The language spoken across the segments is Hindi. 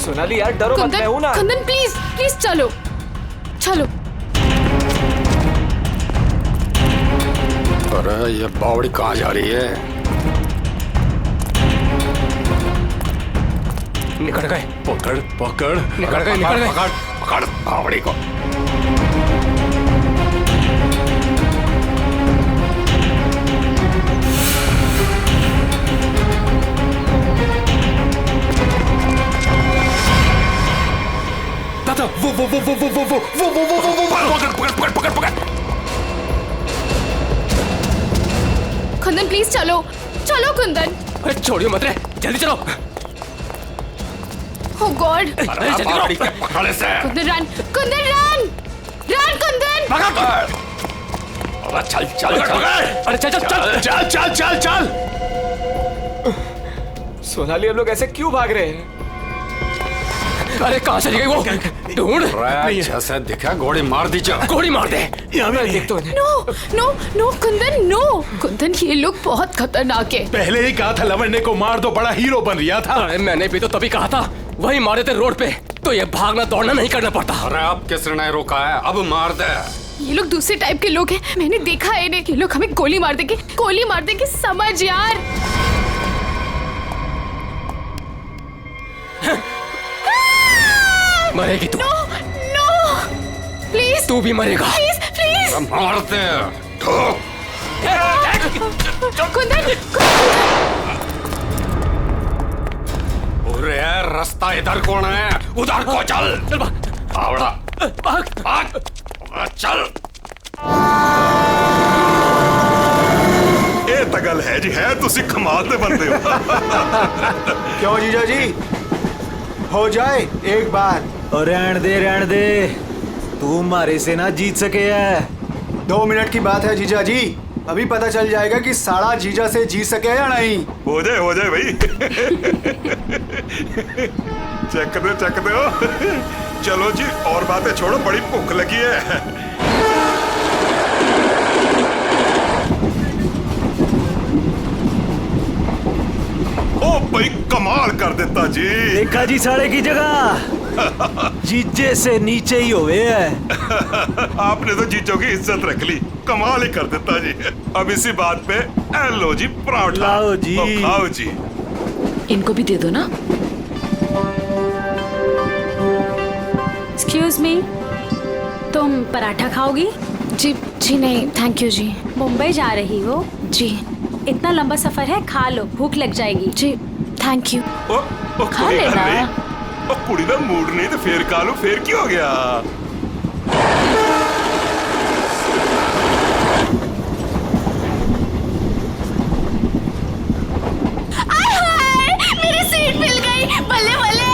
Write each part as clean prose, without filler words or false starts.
सोनाली यार डरो मत, मैं हूं ना। कुंदन प्लीज प्लीज चलो चलो। अरे ये बावड़ी कहाँ जा रही है? निकल गए। पकड़ पकड़ निकल गए, निकल गए। पकड़ पकड़ बावड़ी को। दादा वो पकड़ पकड़ पकड़ पकड़ पकड़। कुंदन प्लीज चलो चलो कुंदन। अरे छोड़ियो मत रे, जल्दी चलो। ओह गॉड। अरे जल्दी बावड़ी करो। के पकड़ से। Kundan run Kundan run run Kundan. पकड़। अरे चल चल चल। अरे चल चल चल। चल चल चल चल। सोनाली हम लोग ऐसे क्यों भाग रहे हैं? अरे कहाँ चली गई वो? ढूंढ। जैसे दिखा गोली मार दीजिए। गोली मार दे। देख तो इन्हें। No no no Kundan no. Kundan ये लोग बहुत खतरनाक है। पहले ही कहा था लवंडे को मार दो, बड़ा हीरो बन रहा था। अरे मैंने भी तो तभी कहा था, वही मारे थे रोड पे, तो ये भागना दौड़ना नहीं करना पड़ता। अरे अब किसने रोका है? अब मार दे। ये लोग दूसरे टाइप के लोग हैं, मैंने देखा है इन्हें। ये लोग हमें गोली मार देंगे समझ यार। मरेगी तू। नो नो प्लीज तू भी मरेगा। Please please. मार दे। ठोक। कुंदन अरे रास्ता इधर कौन है? उधर को चल। चल भाग। आवड़ा भाग। भाग। चल। ਇਹ ਤਾਂ ਗੱਲ ਹੈ ਜੀ, ਹੈ ਤੁਸੀਂ ਕਮਾਲ ਦੇ ਬੰਦੇ ਹੋ। क्यों जीजा जी, हो जाए एक बार। और रहन दे तू हमारे से ना जीत सके है। 2 मिनट की बात है जीजा जी, अभी पता चल जाएगा कि साड़ा जीजा से जीत सके या नहीं। हो जाए भाई। चक दो चलो जी, और बातें छोड़ो, बड़ी भूख लगी है। ओ भाई कमाल कर देता जी। देखा जी साड़े की जगह जीजे से नीचे ही होवे है। आपने तो जीजो की इज्जत रख ली, कमाल ही कर देता जी। अब इसी बात पे लो जी पराठा। लाओ जी। तो खाओ जी। इनको भी दे दो ना। एक्सक्यूज मी, तुम पराठा खाओगी? जी जी नहीं थैंक यू जी। मुंबई जा रही हो? जी इतना लंबा सफर है, खा लो, भूख लग जाएगी। जी थैंक यू। ओ खा लेना। ओ कुड़ी दा मूड नहीं तो फिर खा लो, फिर की हो गया? मेरी सीट मिल गई, बल्ले बल्ले।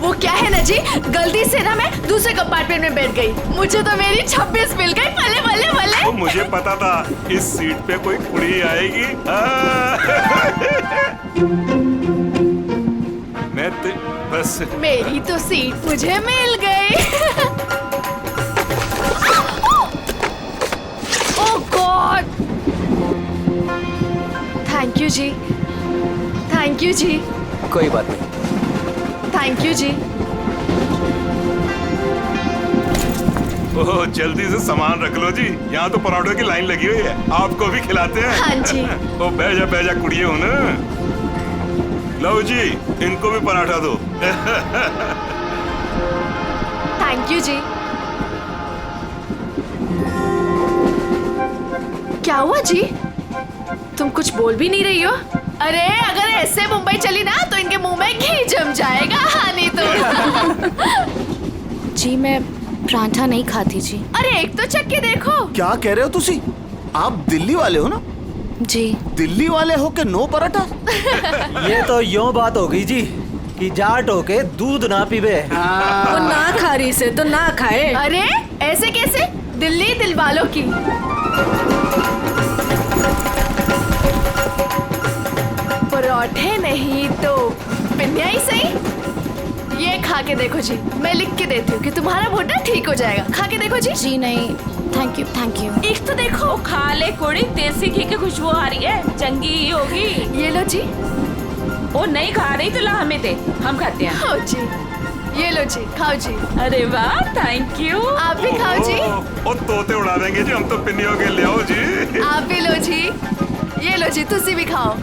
वो क्या है ना जी, गलती से ना मैं दूसरे कंपार्टमेंट में बैठ गई, मुझे तो मेरी 26 मिल गई। बल्ले बल्ले बल्ले। तो मुझे पता था इस सीट पे कोई कुड़ी आएगी। मैं तो बस मेरी तो सीट मुझे मिल गई। Oh god. थैंक यू जी, थैंक यू जी, कोई बात नहीं। थैंक यू जी। ओह जल्दी से सामान रख लो जी, यहाँ तो पराठों की लाइन लगी हुई है, आपको भी खिलाते हैं। हाँ जी। ओ बैजा कुड़िए हो ना। लो जी, इनको भी पराठा दो। थैंक यू जी। क्या हुआ जी, तुम कुछ बोल भी नहीं रही हो? अरे अगर ऐसे मुंबई चली ना तो इनके मुंह में घी जम जाएगा। हाँ नहीं तो। जी मैं पराठा नहीं खाती जी। अरे एक तो चख के देखो। क्या कह रहे हो तुसी? आप दिल्ली वाले हो ना? जी दिल्ली वाले हो के नो पराठा? ये तो यूं बात हो गई जी कि जाट होके दूध ना पीवे। वो ना खा रही से तो ना खाए। अरे ऐसे कैसे, दिल्ली दिल वालों की। पराठे नहीं तो पिन्या ही सही। ये खा के देखो जी, मैं लिख के देती हूँ कि तुम्हारा भुट्टा ठीक हो जाएगा। खा के देखो जी। जी नहीं थैंक यू। एक तो देखो, खा ले कोड़ी, देसी घी की खुशबू आ रही है, चंगी ही होगी। ये लो जी। वो नहीं खा रही तो ला हमें दे, हम खाते हैं। खाओ जी, ये लो जी, खाओ जी। अरे वाह, थैंक यू। आप भी खाओ जी। ओ तोते उड़ा देंगे जी, हम तो पिन्नियों के ले आओ जी। आप भी लो जी, ये लो जी, तुसी भी खाओ,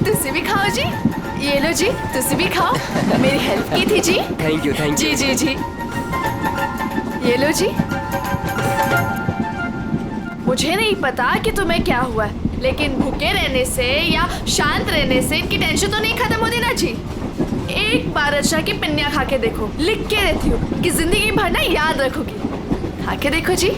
तुसी भी खाओ जी, ये लो जी, तुसी भी खाओ। मेरी हेल्प की थी जी। थैंक यू जी जी जी, ये लो जी। मुझे नहीं पता कि तुम्हें क्या हुआ है, लेकिन भूखे रहने से या शांत रहने से इनकी टेंशन तो नहीं खत्म होती ना जी। एक बार अच्छा की पिन्निया खा के देखो, लिख के रहती हूँ कि जिंदगी भर ना याद रखोगी। खा के देखो जी।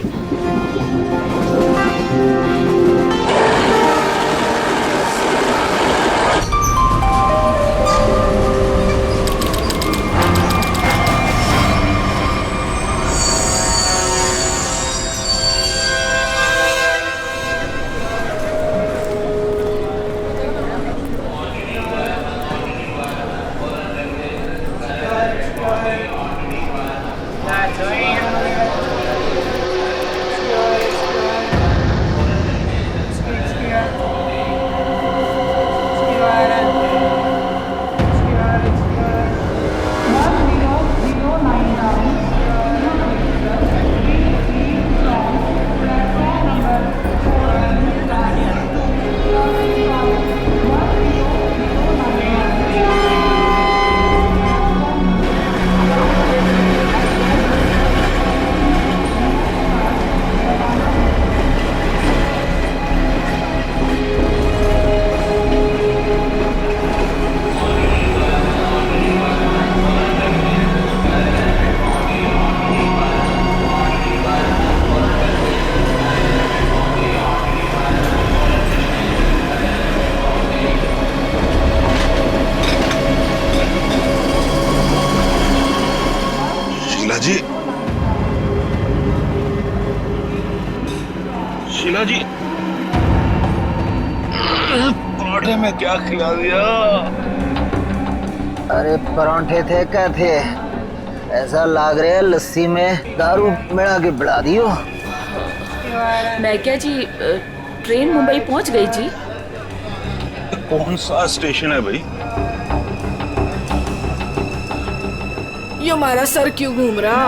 शीला जी, पराठे में क्या खिला दिया? अरे परांठे थे क्या थे, ऐसा लाग रहा है लस्सी में दारू मिला के बढ़ा दियो। मैं क्या जी, ट्रेन मुंबई पहुंच गई जी। कौन सा स्टेशन है भाई? ये हमारा सर क्यों घूम रहा?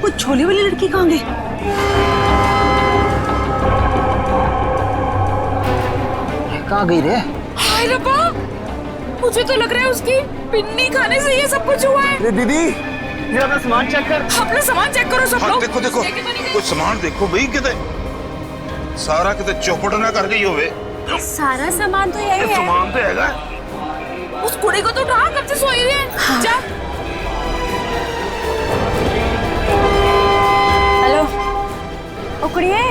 वो छोले वाली लड़की कहाँ गई? कहाँ गई रे? हाय रब्बा, मुझे तो लग रहा है उसकी पिन्नी खाने से ये सब कुछ हुआ है। दीदी, ये अपना सामान चेक कर। अपना सामान चेक करो सब लोग। देखो देखो, कुछ सामान देखो भाई, कितने सारा कितने चौपट ना कर गई होवे। सारा सामान तो यही है। सामान तो हैगा। उस कुड़ी को तो उठा, कब से सोई हुई है। हाँ। जा। हेलो, ओ कुड़िए,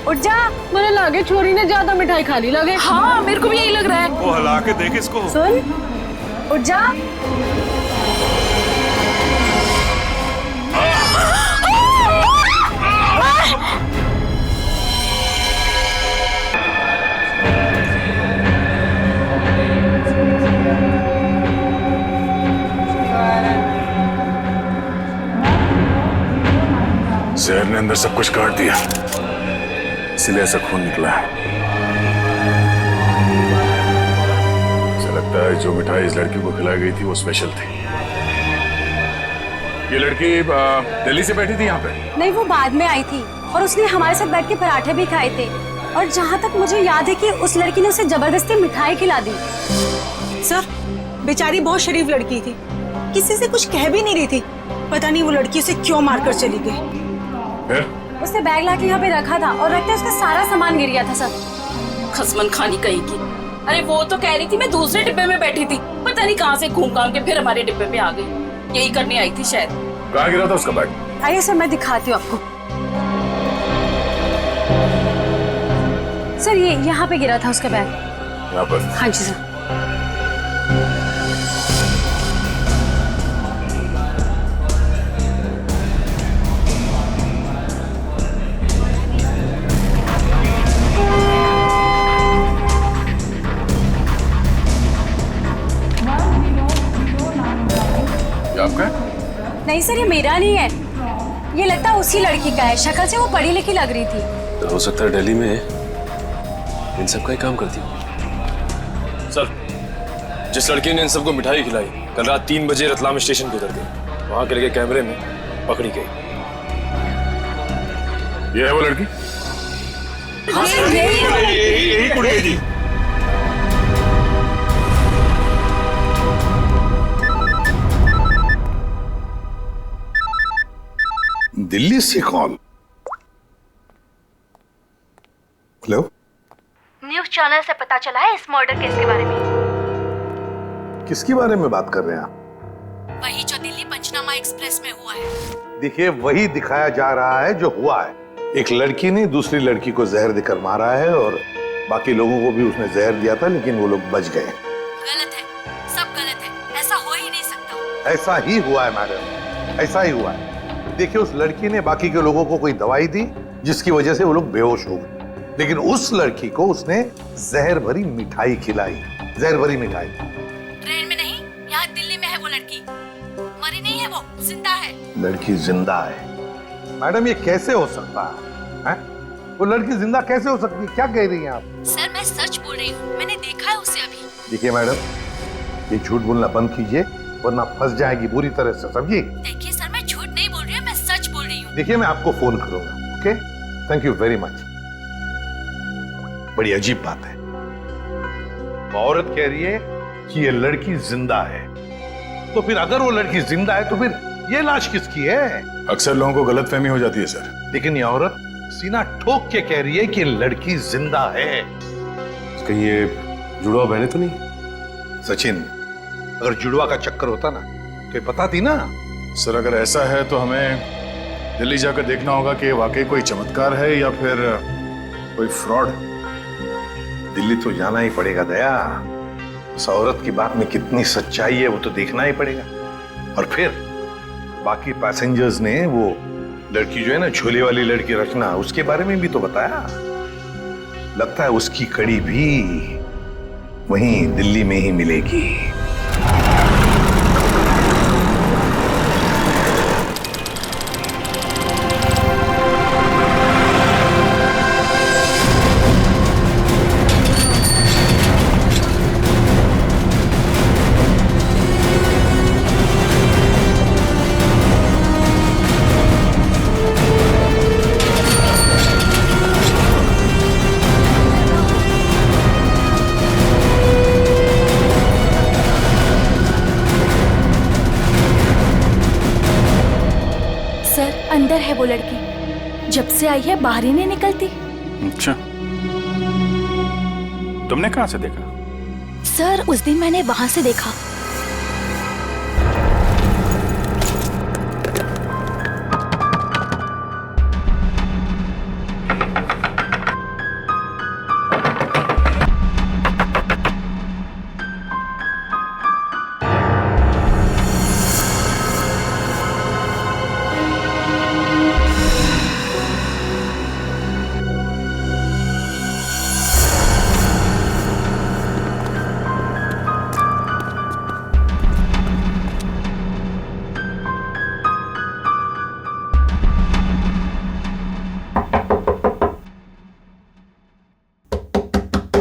उठ जा। मुझे लगे छोरी ने ज्यादा मिठाई खा ली लगे। हाँ, मेरे को भी यही लग रहा है। वो हिला के देख इसको। सुन, उठ जा। जहर ने अंदर सब कुछ काट दिया, इसलिए ऐसा खून निकला है। मुझे लगता है जो मिठाई इस लड़की को खिलाई गई थी वो स्पेशल थी। ये लड़की दिल्ली से बैठी थी यहाँ पे? नहीं, वो बाद में आई थी और उसने हमारे साथ बैठ के पराठे भी खाए थे। और जहाँ तक मुझे याद है कि उस लड़की ने उसे जबरदस्ती मिठाई खिला दी। सर, बेचारी बहुत शरीफ लड़की थी, किसी से कुछ कह भी नहीं रही थी। पता नहीं वो लड़की उसे क्यों मारकर चली गई। उसने बैग लाके यहाँ पे रखा था और रखते उसका सारा सामान गिर गया था सब। खसमन खानी कहीं की। अरे वो तो कह रही थी मैं दूसरे डिब्बे में बैठी थी, पता नहीं कहाँ से घूम घाम के फिर हमारे डिब्बे में आ गई। यही करने आई थी शायद। कहाँ गिरा था उसका बैग? आइए सर, मैं दिखाती हूँ आपको। सर, ये यहाँ पे गिरा था उसका बैग। यहाँ पर? हाँ जी सर। नहीं सर, ये मेरा नहीं है, ये लगता है उसी लड़की का है। शक्ल से वो पढ़ी लिखी लग रही थी। तो हो सकता है दिल्ली में इन सब का ही काम करती हो। जिस लड़के ने इन सबको मिठाई खिलाई कल रात 3 बजे रतलाम स्टेशन पे उतर गई, वहां के लगे कैमरे में पकड़ी गई। ये है वो लड़की? यही कुड़िया जी। दिल्ली से कॉल। हेलो, न्यूज चैनल से पता चला है इस मर्डर केस के बारे में। किसके बारे में बात कर रहे हैं आप? वही जो दिल्ली पंचनामा एक्सप्रेस में हुआ है। देखिए, वही दिखाया जा रहा है जो हुआ है। एक लड़की ने दूसरी लड़की को जहर देकर मारा है और बाकी लोगों को भी उसने जहर दिया था, लेकिन वो लोग बच गए। गलत है, सब गलत है, ऐसा हो ही नहीं सकता। ऐसा ही हुआ है मैडम, ऐसा ही हुआ है। देखिए, उस लड़की ने बाकी के लोगों को कोई दवाई दी जिसकी वजह से वो लोग बेहोश हो गए, लेकिन उस लड़की को उसने जहर भरी मिठाई खिलाई। जहर भरी मिठाई। ट्रेन में नहीं, यहाँ दिल्ली में है वो लड़की। मरी नहीं है वो, जिंदा है। लड़की जिंदा है? मैडम, ये कैसे हो सकता है? वो लड़की जिंदा कैसे हो सकती है? क्या कह रही हैं आप? सर, मैं सच बोल रही हूँ, मैंने देखा है उसे अभी। देखिए मैडम, ये झूठ बोलना बंद कीजिए वरना फंस जाएगी बुरी तरह से, समझिए? देखिए सर, मैं झूठ नहीं बोल रही हूँ, मैं सच बोल रही हूँ। देखिए, मैं आपको फोन करूंगा। Okay, thank you very much. बड़ी अजीब बात है, औरत कह रही है कि ये लड़की जिंदा है, तो फिर अगर वो लड़की जिंदा है तो फिर ये लाश किसकी है? अक्सर लोगों को गलतफहमी हो जाती है सर। लेकिन ये औरत सीना ठोक के कह रही है कि लड़की जिंदा है। कहीं ये जुड़वा बहने तो नहीं? सचिन, अगर जुड़वा का चक्कर होता ना तो ये बताती ना। सर, अगर ऐसा है तो हमें दिल्ली जाकर देखना होगा कि वाकई कोई चमत्कार है या फिर कोई फ्रॉड। दिल्ली तो जाना ही पड़ेगा दया। उस औरत की बात में कितनी सच्चाई है वो तो देखना ही पड़ेगा। और फिर बाकी पैसेंजर्स ने वो लड़की जो है ना, झोले वाली लड़की रचना, उसके बारे में भी तो बताया। लगता है उसकी कड़ी भी वहीं दिल्ली में ही मिलेगी। अंदर है वो लड़की, जब से आई है बाहर ही नहीं निकलती। अच्छा, तुमने कहां से देखा? सर, उस दिन मैंने वहां से देखा।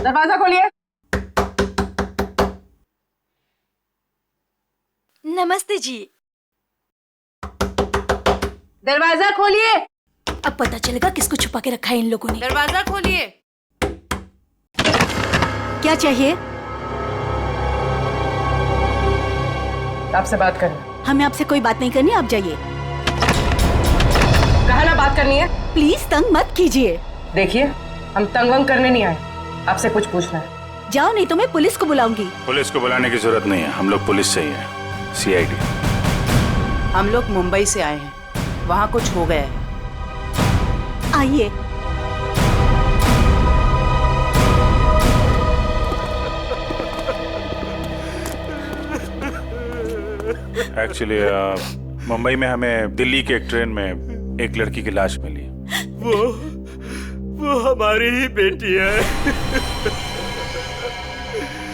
दरवाजा खोलिए। नमस्ते जी। दरवाजा खोलिए। अब पता चलेगा किसको छुपा के रखा है इन लोगों ने। दरवाजा खोलिए। क्या चाहिए? आपसे बात करनी। हमें आपसे कोई बात नहीं करनी, आप जाइए। कहा ना बात करनी है। प्लीज तंग मत कीजिए। देखिए, हम तंग वंग करने नहीं आए, आपसे कुछ पूछना है। जाओ, नहीं तो मैं पुलिस को बुलाऊंगी। पुलिस को बुलाने की जरूरत नहीं है, हम लोग पुलिस से ही हैं, CID। हम लोग मुंबई से आए हैं, वहाँ कुछ हो गया है। आइए। एक्चुअली मुंबई में हमें दिल्ली के एक ट्रेन में एक लड़की की लाश मिली। वो हमारी ही बेटी है।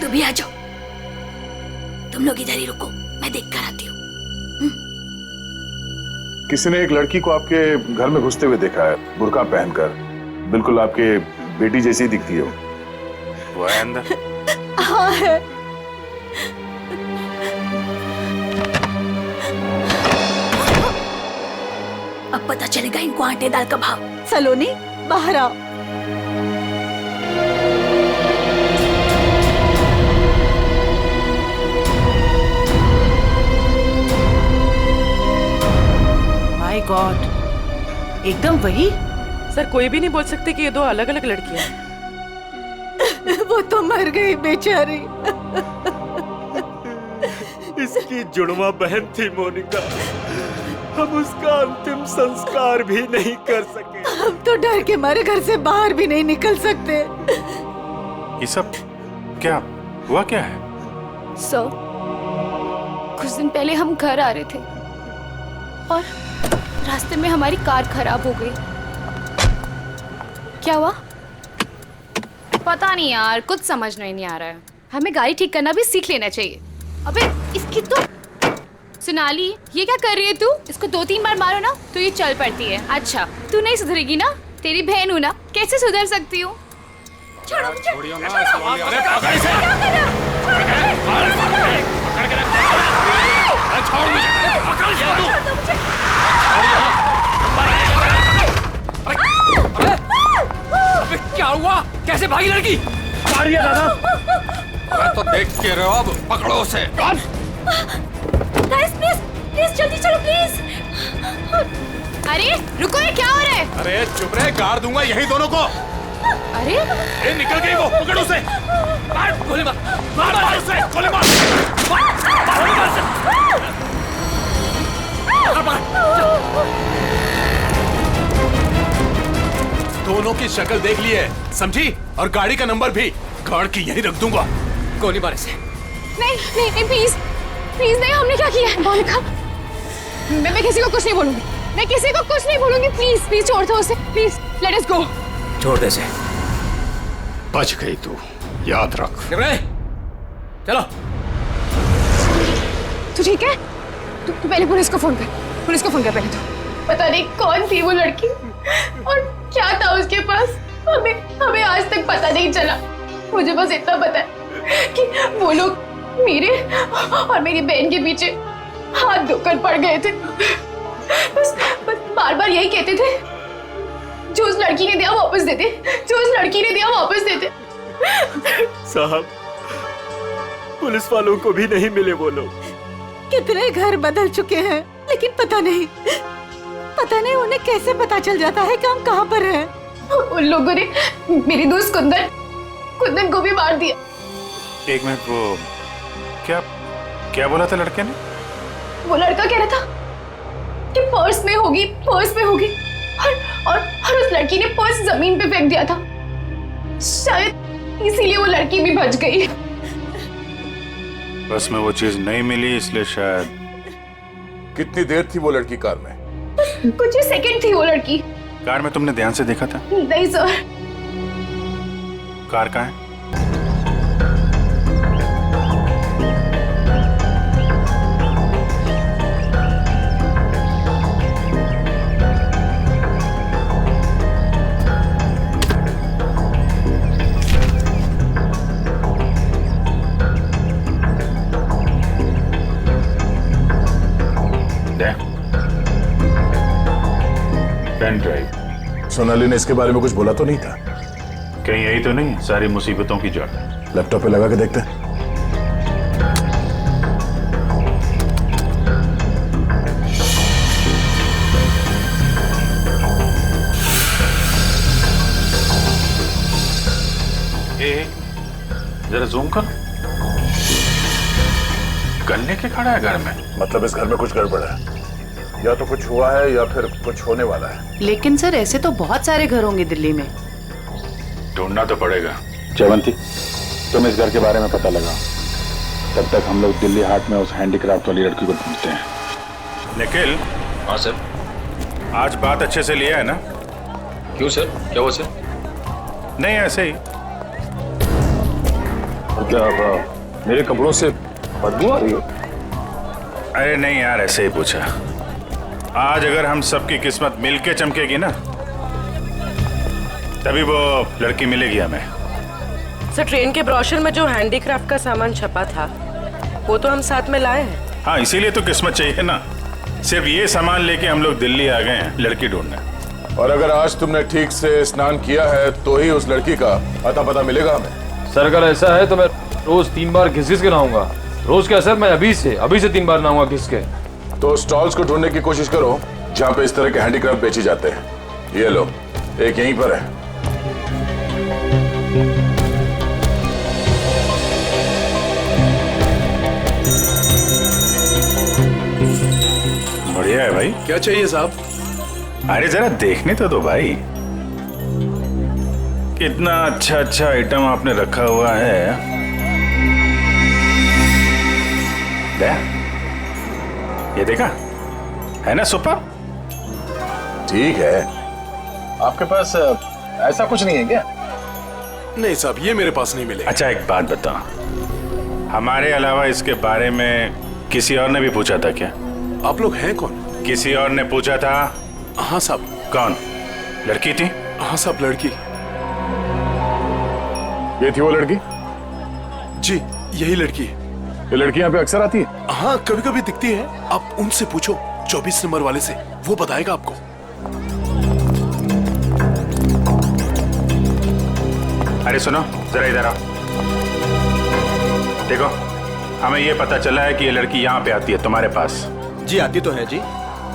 तुम भी आ जाओ, तुम लोग इधर ही रुको, मैं देख कर आती हूँ। किसी ने एक लड़की को आपके घर में घुसते हुए देखा है, बुर्का पहनकर, बिल्कुल आपके बेटी जैसी दिखती है वो। है अंदर? हाँ है। को आटे दाल का भाव। सलोनी बाहर आओ। माय गॉड, एकदम वही। सर कोई भी नहीं बोल सकते कि ये दो अलग अलग लड़कियां हैं। वो तो मर गई बेचारी। इसकी जुड़वा बहन थी मोनिका, हम उसका अंतिम संस्कार भी नहीं कर सके। हम तो डर के मारे घर से बाहर भी नहीं निकल सकते। ये सब क्या हुआ, क्या है? सर, कुछ दिन पहले हम घर आ रहे थे और रास्ते में हमारी कार खराब हो गई। क्या हुआ? पता नहीं यार, कुछ समझ नहीं आ रहा है। हमें गाड़ी ठीक करना भी सीख लेना चाहिए। अबे इसकी तो सोनाली, ये क्या कर रही है तू? इसको 2-3 बार मारो ना तो ये चल पड़ती है। अच्छा, तू नहीं सुधरेगी ना? तेरी बहन हूँ ना, कैसे सुधर सकती हूँ? छोड़ियो ना। क्या हुआ? कैसे भागी लड़की? मारिए दादा। मैं तो देख के रहे हो, अब पकड़ो उसे। गाइस प्लीज प्लीज जल्दी चलो प्लीज। अरे रुको, ये क्या हो रहा है? अरे चुप रहे, गाड़ दूंगा यही दोनों को। अरे ए, निकल गई वो, पकड़ उसे। मार, गोली मार, मार मार उसे, गोली मार। दोनों की शक्ल देख ली है, समझी? और गाड़ी का नंबर भी गाड़ की यही रख दूंगा। गोली मार इसे। नहीं नहीं नहीं, प्लीज प्लीज नहीं, हमने क्या किया है? मोनिका, मैं किसी को कुछ नहीं बोलूंगी। मैं किसी को कुछ नहीं बोलूंगी। प्लीज प्लीज छोड़ दो उसे, प्लीज लेट अस गो। छोड़ दे इसे। बच गई तू, याद रख। चलो। तू ठीक है? तू पहले पुलिस को फोन कर। पुलिस को फोन कर पहले तो। पता नहीं कौन थी वो लड़की और क्या था उसके पास। हमें आज तक पता नहीं चला। मुझे बस इतना पता है कि वो लोग मेरे और मेरी बहन के पीछे हाथ धोकर पड़ गए थे। बस बार बार यही कहते थे, जो उस लड़की ने दिया वापस देते, जो उस लड़की ने दिया वापस देते। साहब, पुलिस वालों को भी नहीं मिले वो लोग। कितने घर बदल चुके हैं, लेकिन पता नहीं उन्हें कैसे पता चल जाता है कि हम कहाँ पर हैं। उन लोगों ने मेरी दोस्त कुंदन को भी मार दिया। एक मिनट, वो क्या बोला था लड़के ने? वो लड़का कह रहा था कि पर्स में होगी और उस लड़की ने पर्स जमीन पे फेंक दिया था। शायद इसीलिए वो लड़की भी बच गई। बस में वो चीज नहीं मिली, इसलिए शायद। कितनी देर थी वो लड़की कार में? कुछ ही सेकंड थी वो लड़की। कार में तुमने ध्यान से देखा था? नहीं सर। कार कहाँ है? Pen drive. सोनाली ने इसके बारे में कुछ बोला तो नहीं था? कहीं यही तो नहीं सारी मुसीबतों की जड़? लैपटॉप पे लगा के देखते हैं। जरा जूम कर। गन लेके खड़ा है घर में? मतलब इस घर में कुछ गड़बड़ है, या तो कुछ हुआ है या फिर कुछ होने वाला है। लेकिन सर, ऐसे तो बहुत सारे घर होंगे दिल्ली में। ढूंढना तो पड़ेगा। जयवंती, तुम इस घर के बारे में पता लगाओ, तब तक हम लोग दिल्ली हाट में उस हैंडीक्राफ्ट वाली लड़की को ढूंढते हैं। निखिल। हाँ सर। आज बात अच्छे से लिया है ना? क्यों सर, क्या हुआ सर? नहीं, ऐसे ही। क्या मेरे कपड़ों से बदबू आ रही है? अरे नहीं यार, ऐसे ही पूछा। आज अगर हम सबकी किस्मत मिलके चमकेगी ना, तभी वो लड़की मिलेगी हमें। सर, ट्रेन के ब्रोशर में जो हैंडीक्राफ्ट का सामान छपा था वो तो हम साथ में लाए हैं। हाँ, इसीलिए तो किस्मत चाहिए ना। सिर्फ ये सामान लेके हम लोग दिल्ली आ गए हैं लड़की ढूंढने। और अगर आज तुमने ठीक से स्नान किया है तो ही उस लड़की का अता पता मिलेगा हमें। सर अगर ऐसा है तो मैं रोज 3 बार घिस के नहाऊंगा। रोज क्या सर, मैं अभी से 3 बार नहाऊंगा घिस के। तो स्टॉल्स को ढूंढने की कोशिश करो जहाँ पे इस तरह के हैंडीक्राफ्ट बेचे जाते हैं। ये लो, एक यहीं पर है। बढ़िया है भाई। क्या चाहिए साहब? अरे जरा देखने तो दो भाई, कितना अच्छा अच्छा आइटम आपने रखा हुआ है। ये देखा है ना सुपर? ठीक है, आपके पास ऐसा कुछ नहीं है क्या? नहीं साहब, ये मेरे पास नहीं मिलेगा। अच्छा एक बात बताओ, हमारे अलावा इसके बारे में किसी और ने भी पूछा था क्या? आप लोग हैं कौन? किसी और ने पूछा था? हाँ साहब। कौन? लड़की थी? हाँ साहब, लड़की। ये थी वो लड़की? जी यही लड़की है। ये लड़की यहाँ पे अक्सर आती है? हाँ कभी कभी दिखती है। आप उनसे पूछो 24 नंबर वाले से, वो बताएगा आपको। अरे सुनो जरा इधर आओ। देखो हमें ये पता चला है कि ये लड़की यहाँ पे आती है तुम्हारे पास। जी आती तो है जी।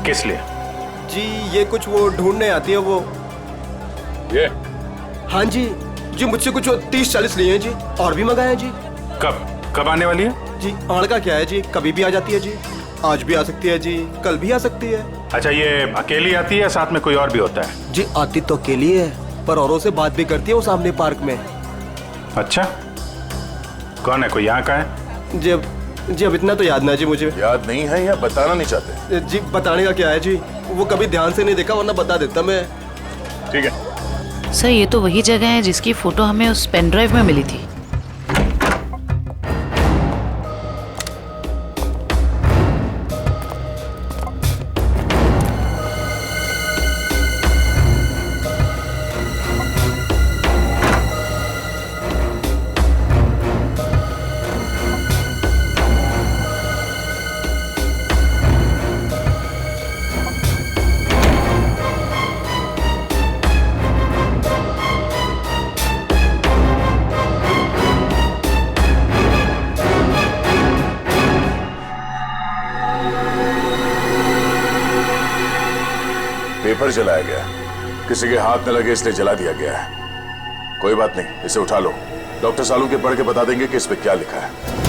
किस लिए? जी ये कुछ वो ढूंढने आती है वो। ये? हाँ जी मुझसे कुछ 30-40 लिए हैं जी, और भी मंगाए हैं जी। कब आने वाली है? जी आड़ का क्या है जी, कभी भी आ जाती है जी। आज भी आ सकती है जी, कल भी आ सकती है। अच्छा ये अकेली आती है, साथ में कोई और भी होता है? जी आती तो अकेली है, पर औरों से बात भी करती है वो सामने पार्क में। अच्छा कौन है, कोई यहाँ का है? जी अब इतना तो याद ना जी मुझे। याद नहीं है या बताना नहीं चाहते? जी बताने का क्या है जी, वो कभी ध्यान से नहीं देखा, वरना बता देता मैं। ठीक है सर, ये तो वही जगह है जिसकी फोटो हमें उस पेन ड्राइव में मिली थी। पेपर जलाया गया, किसी के हाथ न लगे इसलिए जला दिया गया है। कोई बात नहीं, इसे उठा लो, डॉक्टर सालू के पढ़ के बता देंगे कि इस पे क्या लिखा है।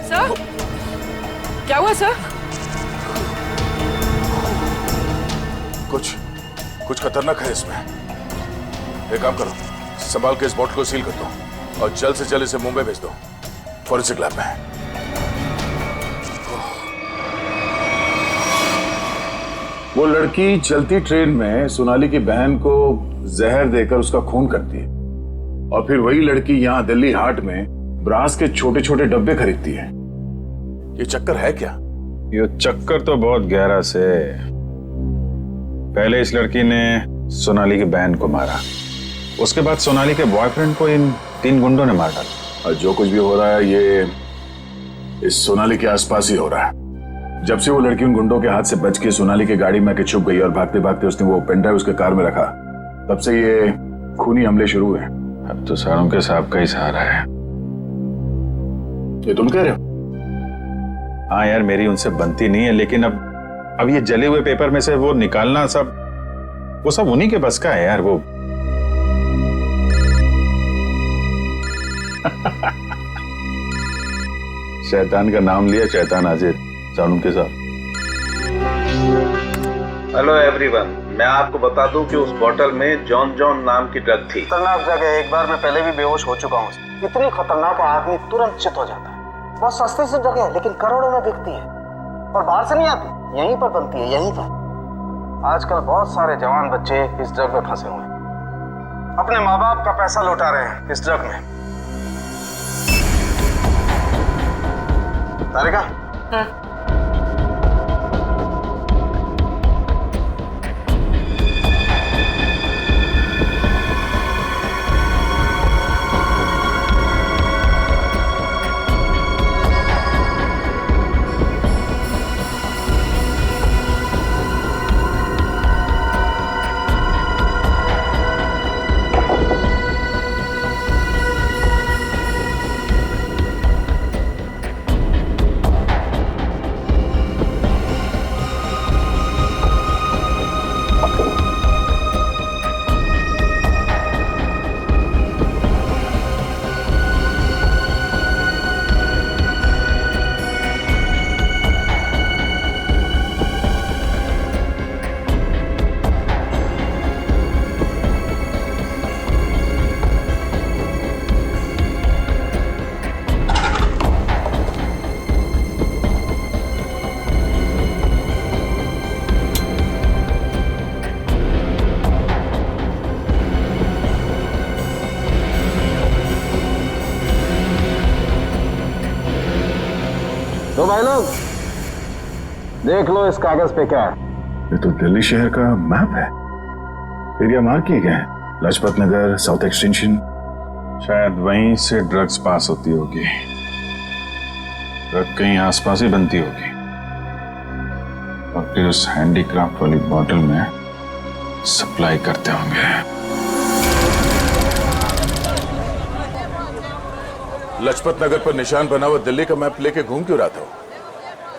सर क्या हुआ सर? कुछ खतरनाक है इसमें। एक काम करो, संभाल के इस बॉटल को सील कर दो और जल्द से जल्द इसे मुंबई भेज दो, फॉरेंसिक लैब में। वो लड़की चलती ट्रेन में सोनाली की बहन को जहर देकर उसका खून करती है, और फिर वही लड़की यहाँ दिल्ली हाट में ब्रास के छोटे छोटे डब्बे खरीदती है। ये चक्कर है क्या? ये चक्कर तो बहुत गहरा से। पहले इस लड़की ने सोनाली की बहन को मारा, उसके बाद सोनाली के बॉयफ्रेंड को इन 3 गुंडों ने मार डाला। और जो कुछ भी हो रहा है ये इस सोनाली के आसपास ही हो रहा है। जब से वो लड़की उन गुंडों के हाथ से बच के सोनाली की गाड़ी में आके छुप गई और भागते भागते उसने वो पेन ड्राइव उसके कार में रखा, तब से ये खूनी हमले शुरू हुए। अब तो सारों के साहब का ही सहारा है। ये तुम कह रहे हो? हाँ यार, मेरी उनसे बनती नहीं है, लेकिन अब ये जले हुए पेपर में से वो निकालना वो सब उन्हीं के बस का है यार। वो शैतान का नाम लिया, शैतान हाजिर। सानुम के साथ। हेलो एवरीवन, मैं आपको बता दूं कि उस बोतल में जॉन नाम की ड्रग थी। चलना आप जगह, एक बार मैं पहले भी बेहोश हो चुका हूँ। इतनी खतरनाक आदमी तुरंत चित हो जाता है। बहुत सस्ते से जगह है लेकिन करोड़ों में बिकती है और बाहर से नहीं आती, यहीं पर बनती है, यहीं पर। आजकल बहुत सारे जवान बच्चे इस ड्रग में फंसे हुए हैं, अपने माँ बाप का पैसा लौटा रहे हैं इस ड्रग में। तारिका, तो भाई लोग देख लो इस कागज पे क्या है। ये तो दिल्ली शहर का मैप है। एरिया मार्क किए गए हैं, लाजपत नगर, साउथ एक्सटेंशन। शायद वहीं से ड्रग्स पास होती होगी। ड्रग कहीं आसपास ही बनती होगी और फिर उस हैंडीक्राफ्ट वाली बॉटल में सप्लाई करते होंगे। लाजपत नगर पर निशान बना हुआ दिल्ली का मैप लेके घूम क्यों रहा था?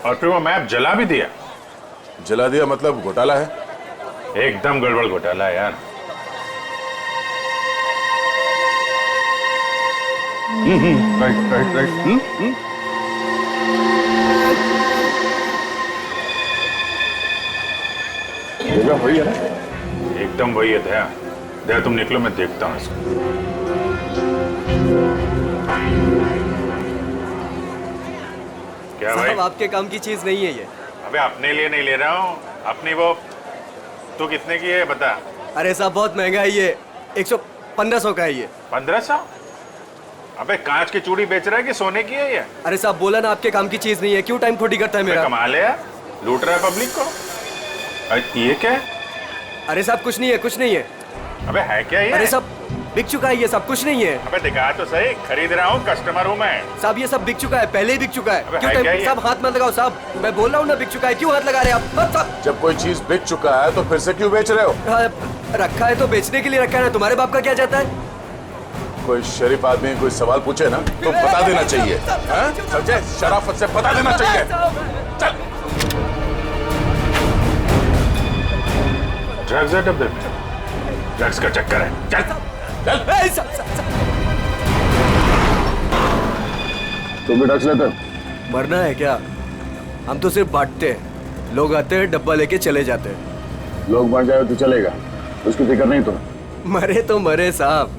और फिर वो मैप जला भी दिया। जला दिया मतलब घोटाला है? एकदम गड़बड़ घोटाला है यार। Right right right. जगह वही है ना? एकदम वही है दया। दया तुम निकलो, मैं देखता हूँ इसको। क्या भाई? साहब आपके काम की चीज नहीं है ये। अबे अपने लिए नहीं ले रहा हूँ, अपनी वो। तू कितने की है बता? अरे साहब बहुत महंगा है ये, 1500 का है ये। 1500? अबे कांच की चूड़ी बेच रहा है कि सोने की है ये? अरे साहब बोला ना आपके काम की चीज नहीं है, क्यों टाइम खोटी करता है मेरा? कमाल है यार, लूट रहा है पब्लिक को। अरे ये क्या है? अरे साहब कुछ नहीं है, कुछ नहीं है। अबे है क्या ये? अरे साहब बिक चुका है ये सब, कुछ नहीं है। अबे दिखा तो सही, खरीद रहा हूँ, कस्टमर हूँ मैं। साहब ये सब बिक चुका है, पहले ही बिक चुका है। अबे क्यों है क्या ये? साहब हाथ मत लगाओ साहब, मैं बोल रहा हूँ ना बिक चुका है, क्यों हाथ लगा रहे हैं आप? साहब जब कोई चीज बिक चुका है तो फिर से क्यों बेच रहे हो? रखा है तो बेचने के लिए रखा है ना, तुम्हारे बाप का क्या जाता है? कोई शरीफ आदमी कोई सवाल पूछे ना तो बता देना चाहिए, समझे? शराफत से बता देना चाहिए। चल ड्रग्स है डब्बे में, ड्रग्स का चक्कर है। चल चल। तुम भी ड्रग्स लेते? मरना है क्या? हम तो सिर्फ बांटते हैं, लोग आते हैं डब्बा लेके चले जाते हैं। लोग मर जाए तो चलेगा, उसकी फिक्र नहीं तुम्हें? मरे तो मरे साहब,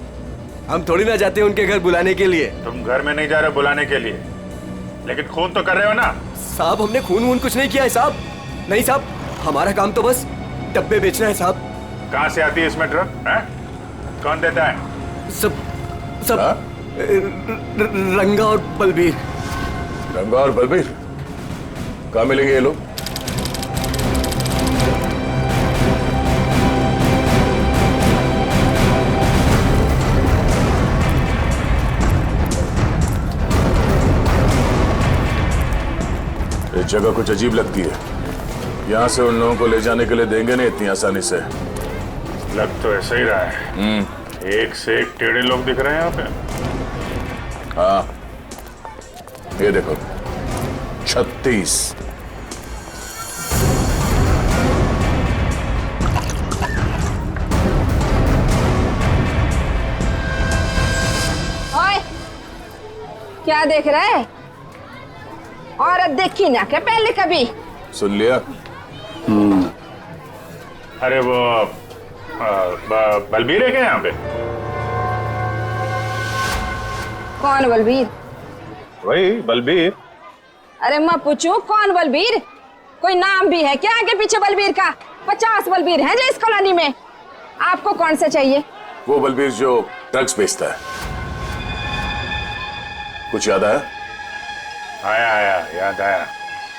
हम थोड़ी ना जाते हैं उनके घर बुलाने के लिए। तुम घर में नहीं जा रहे बुलाने के लिए, लेकिन खून तो कर रहे हो ना? साहब हमने खून वून कुछ नहीं किया है साहब। नहीं साहब, हमारा काम तो बस डब्बे बेचना है साहब। कहाँ से आती है इसमें ड्रग? कौन देता है? सब रंगा और बलबीर। रंगा और बलबीर कहाँ मिलेंगे ये लोग? ये जगह कुछ अजीब लगती है, यहाँ से उन लोगों को ले जाने के लिए देंगे नहीं इतनी आसानी से। लग तो ऐसा ही रहा है। एक से एक टेढ़े लोग दिख रहे हैं यहाँ पे। हाँ ये देखो 36। ओए, क्या देख रहा है? औरत देखी ना क्या पहले कभी? सुन लिया? अरे वो बलबीर है क्या यहाँ पे? कौन बलबीर? वही बलबीर। अरे मैं पूछूं कौन बलबीर? कोई नाम भी है क्या आगे पीछे बलबीर का? 50 बलबीर हैं जो इस कॉलोनी में। आपको कौन सा चाहिए? वो बलबीर जो ड्रग्स बेचता है। कुछ याद आया? आया याद आया।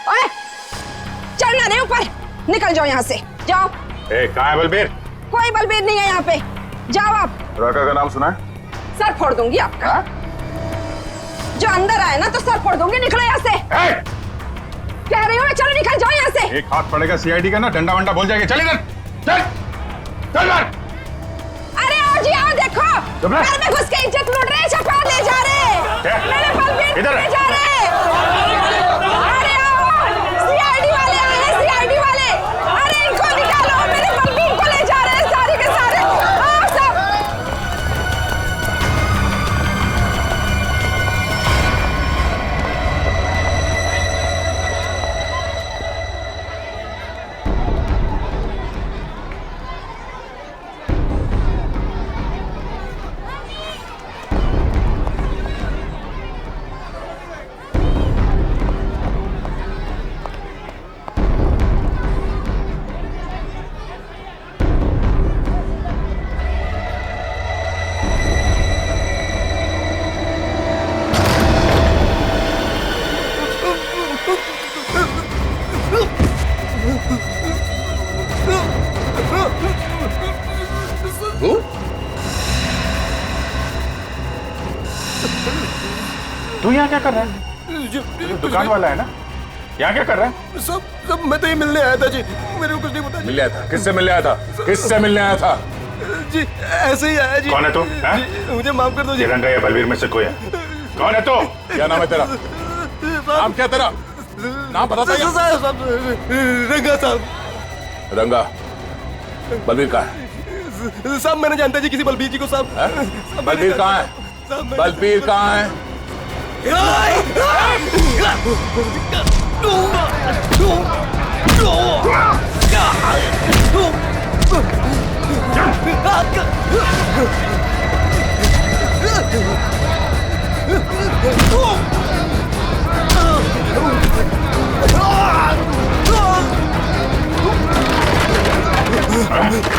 ओए, चढ़ना नहीं ऊपर, निकल जाओ यहाँ से, जाओ। कहाँ है बलबीर? कोई बलबीर नहीं है यहाँ पे, जाओ आप। राका का नाम सुना है? सर फोड़ दूंगी आपका। जो अंदर आए ना तो सर फोड़ दूंगी, निकलो यहाँ से। कह रही हूँ मैं, चलो निकल जाओ यहाँ से। एक हाथ पड़ेगा सीआईडी का ना, डंडा वंडा बोल जाएगा। चल इधर, चल चल बाहर। अरे आओ जी आओ, देखो घर में घुस के इज्जत लूट रहे, छपा ले जा रहे, मेरे बलबीर ले जा रहे। अरे आओ, सीआईडी वाले आए हैं, सीआईडी वाले। अरे इनको निकालो, मेरे बलबीर को ले जा रहे हैं सारे के सारे। आओ सब। तू यहाँ क्या कर रहा है? दुकान वाला है ना? यहाँ क्या कर रहा है? सब मैं तो ये मिलने आया था जी, मेरे को कुछ नहीं पता। मिलने आया था? किससे मिलने आया था? किससे मिलने आया था? जी ऐसे ही आया जी। कौन है तू? मुझे माफ कर दो जी। रंगा या बलबीर में से कोई है? कौन है तू? क्या नाम है तेरा? नाम क्या तेरा? नाम बता। रंगा साहब। रंगा, बलबीर कहाँ है? साहब मैंने जानता जी किसी बलबीर जी को साहब। बलबीर कहाँ है? बलबीर कहाँ है?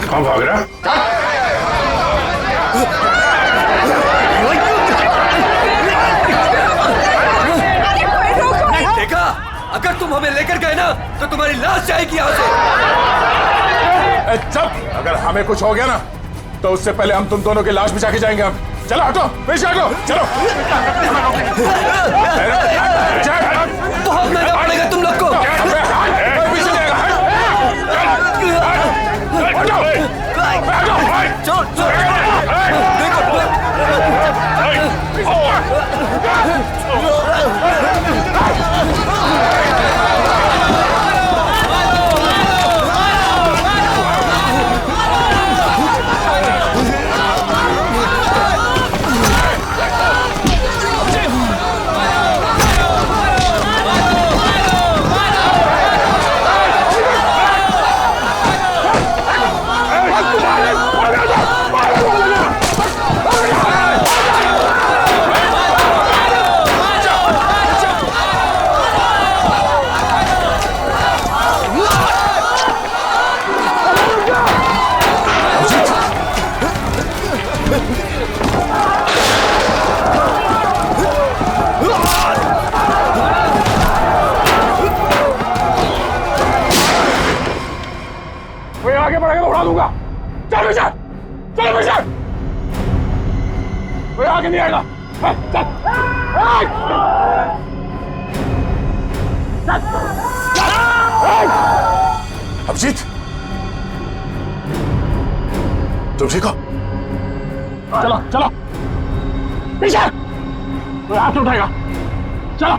कौन भाग रहा? देखा, अगर तुम हमें लेकर गए ना तो तुम्हारी लाश जाएगी यहाँ से। चुप! अगर हमें कुछ हो गया ना तो उससे पहले हम तुम दोनों की लाश बिछा के जाएंगे। हम चलो, हटो, पीछे हटो, चलो। बहुत महंगा पड़ेगा तुम लोग को। पीछे जाएगा। आगे बढ़ेगा तो उड़ा दूंगा। चल पीछे, चल पीछे। कोई आगे नहीं आएगा। अभिजीत, तुम ठीक हो? चलो चलो पीछे, कोई हाथ उठाएगा। चलो।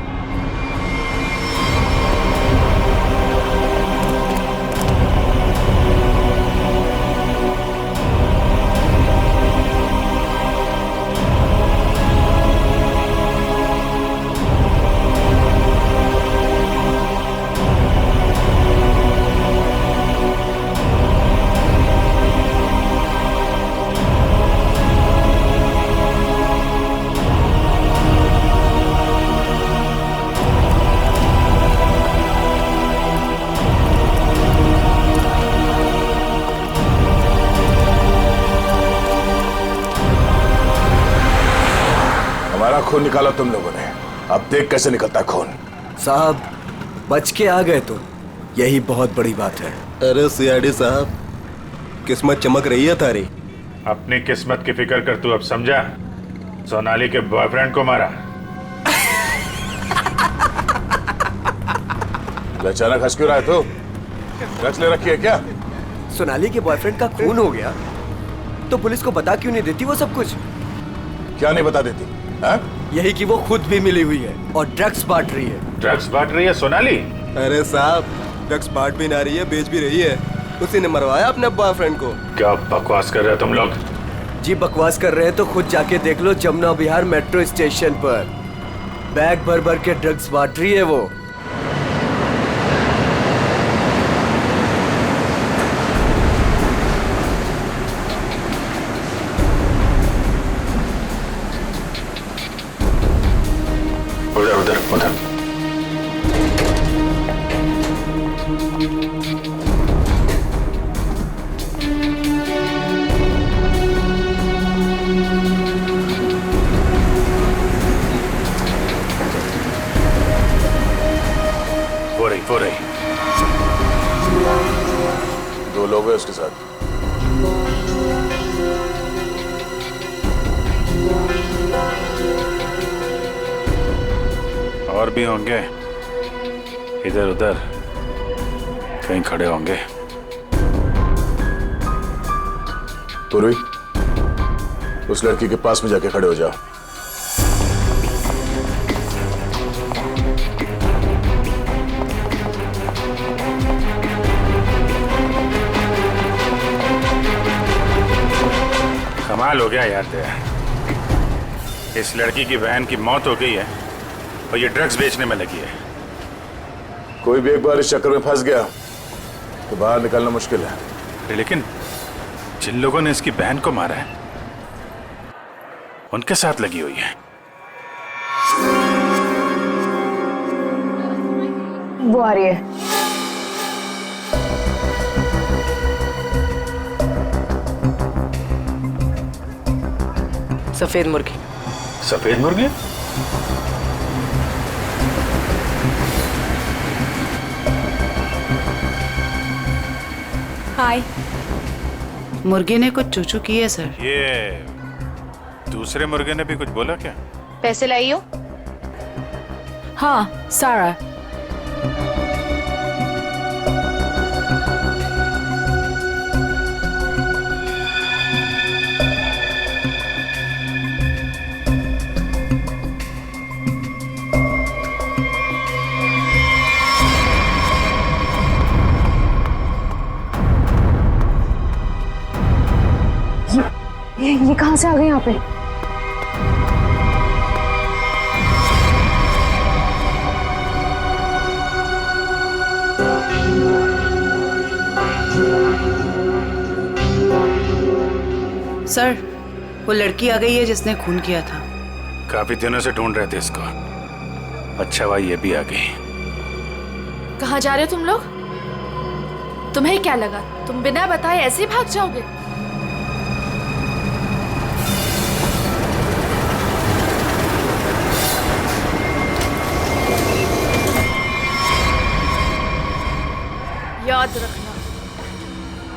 खून निकाला तुम लोगों ने, अब देख कैसे निकलता है खून। साहब बच के आ गए तो यही बहुत बड़ी बात है। अरे सीआईडी साहब, किस्मत चमक रही है तारी। अपनी किस्मत की फिक्र कर तू अब समझा। सोनाली के बॉयफ्रेंड को मारा। अचानक हंस क्यों रहा है तू? ड्रग्स ले रखी है क्या? सोनाली के बॉयफ्रेंड का खून हो गया तो पुलिस को बता क्यों नहीं देती वो सब कुछ? क्या नहीं बता देती है? यही कि वो खुद भी मिली हुई है और ड्रग्स बांट रही है। ड्रग्स बांट रही है सोनाली? अरे साहब, ड्रग्स बांट भी ना रही है, बेच भी रही है। उसी ने मरवाया अपने बॉयफ्रेंड को। क्या बकवास कर रहे हो तुम लोग? जी बकवास कर रहे हैं तो खुद जाके देख लो जमुना विहार मेट्रो स्टेशन पर बैग भर भर के ड्रग्स बांट रही है वो। उधर उधर। वो रही। दो लोग हैं उसके साथ। और भी होंगे, इधर उधर कहीं खड़े होंगे। पूर्वी, उस लड़की के पास में जाके खड़े हो जाओ। कमाल हो गया यार तेरा। इस लड़की की बहन की मौत हो गई है और ये ड्रग्स बेचने में लगी है। कोई भी एक बार इस चक्कर में फंस गया तो बाहर निकलना मुश्किल है। लेकिन जिन लोगों ने इसकी बहन को मारा है उनके साथ लगी हुई है। वो आ रही है। सफेद मुर्गी। सफेद मुर्गी? हाय। मुर्गे ने कुछ चूचू की है सर। ये दूसरे मुर्गे ने भी कुछ बोला क्या? पैसे लाई हो? हाँ, सारा। ये कहां से आ गए यहाँ पे? सर, वो लड़की आ गई है जिसने खून किया था। काफी दिनों से ढूंढ रहे थे इसको। अच्छा भाई ये भी आ गई। कहाँ जा रहे हो तुम लोग? तुम्हें क्या लगा तुम बिना बताए ऐसे ही भाग जाओगे? याद रखना,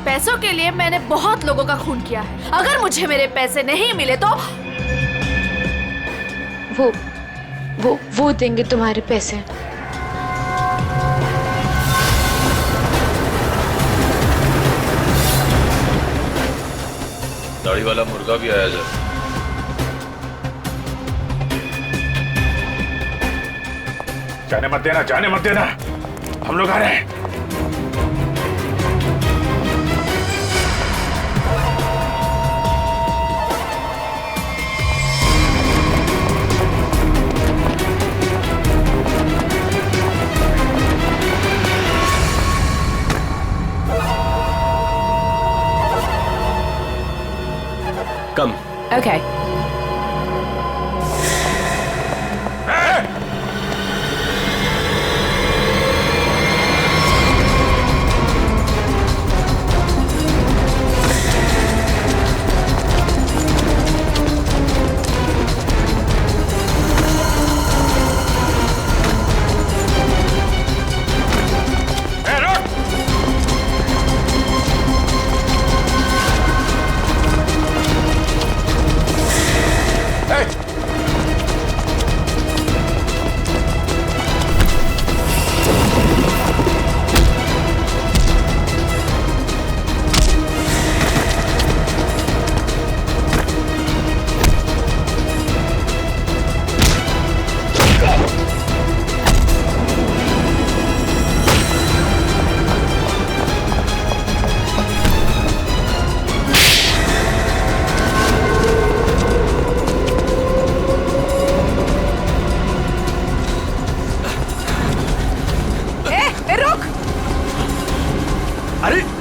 पैसों के लिए मैंने बहुत लोगों का खून किया है। अगर मुझे मेरे पैसे नहीं मिले तो वो देंगे तुम्हारे पैसे। दाढ़ी वाला मुर्गा भी आया जरा। जाने मत देना, जाने मत देना, हम लोग आ रहे हैं। कम। Okay.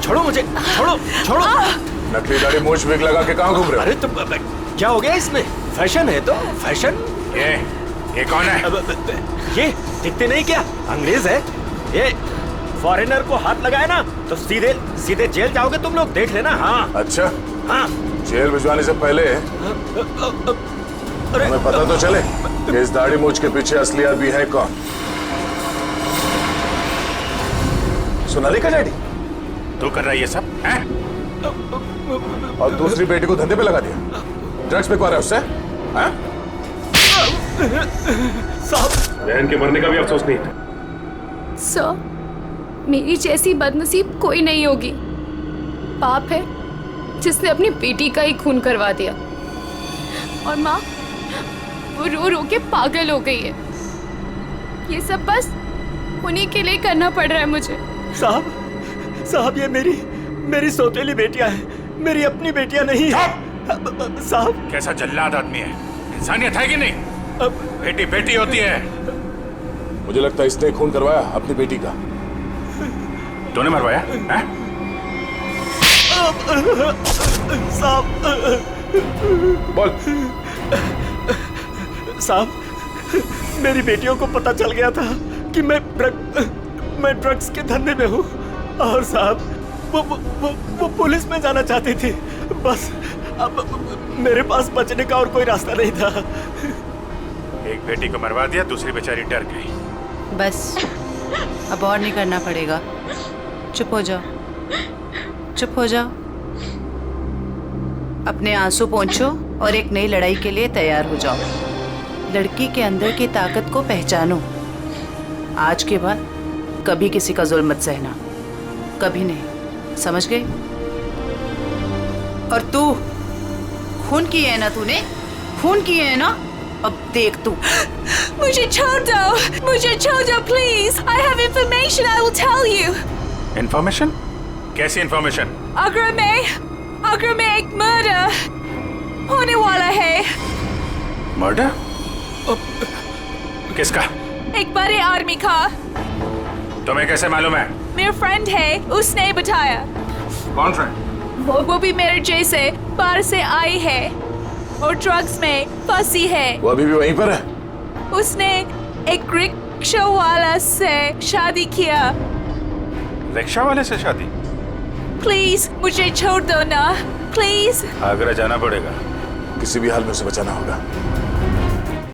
छोड़ो मुझे, छोड़ो छोड़ो। नकली दाढ़ी मूछ विग लगा के कहाँ घूम रहे हो? अरे तुम क्या हो गया इसमें? फैशन है तो फैशन। ये कौन है? ये दिखते नहीं क्या? अंग्रेज है ये। फॉरेनर को हाथ लगाए ना तो सीधे सीधे जेल जाओगे तुम लोग, देख लेना। हाँ अच्छा, हाँ। जेल भिजवाने से पहले हमें पता तो चले कि इस दाढ़ी मूछ के पीछे असली आदमी है कौन। सोनाली का डैडी तू कर रहा है ये सब हैं? और दूसरी बेटी को धंधे पे लगा दिया, ड्रग्स बिकवा रहा है उससे। बहन के मरने का भी अफसोस नहीं था। सर, मेरी जैसी बदनसीब कोई नहीं होगी। पाप है जिसने अपनी बेटी का ही खून करवा दिया, और माँ वो रो रो के पागल हो गई है। ये सब बस उन्हीं के लिए करना पड़ रहा है मुझे। साहब ये मेरी सौतेली बेटियां हैं, मेरी अपनी बेटियां नहीं है। साहब कैसा जल्लाद आदमी है, इंसानियत है कि नहीं? बेटी बेटी होती है। मुझे लगता है इसने खून करवाया अपनी बेटी का। तूने मरवाया? साहब बोल। साहब मेरी बेटियों को पता चल गया था कि मैं ड्रग्स के धंधे में हूँ, और साहब वो पुलिस में जाना चाहती थी। बस अब मेरे पास बचने का और कोई रास्ता नहीं था। एक बेटी को मरवा दिया, दूसरी बेचारी डर गई। बस अब और नहीं करना पड़ेगा। चुप हो जाओ, चुप हो जाओ। अपने आंसू पोंछो और एक नई लड़ाई के लिए तैयार हो जाओ। लड़की के अंदर की ताकत को पहचानो। आज के बाद कभी किसी का जुल्म मत सहना, कभी नहीं, समझ गए? और तू खून किए है ना, तूने खून किए है ना, अब देख तू। मुझे छोड़ दो, मुझे छोड़ दो please. I have information I will tell you. Information? कैसी इंफॉर्मेशन? आगरा में एक मर्डर होने वाला है। मर्डर? किसका? एक बड़े आदमी का। तुम्हें कैसे मालूम है? मेरा फ्रेंड है, उसने बताया। कौन फ्रेंड? वो भी मेरे जैसे बाहर से आई है और ड्रग्स में फंसी है। वो अभी भी वहीं पर है? उसने एक रिक्शा वाला से शादी किया। रिक्शा वाले से शादी? प्लीज मुझे छोड़ दो ना, प्लीज। आगरा जाना पड़ेगा। किसी भी हाल में उसे बचाना होगा।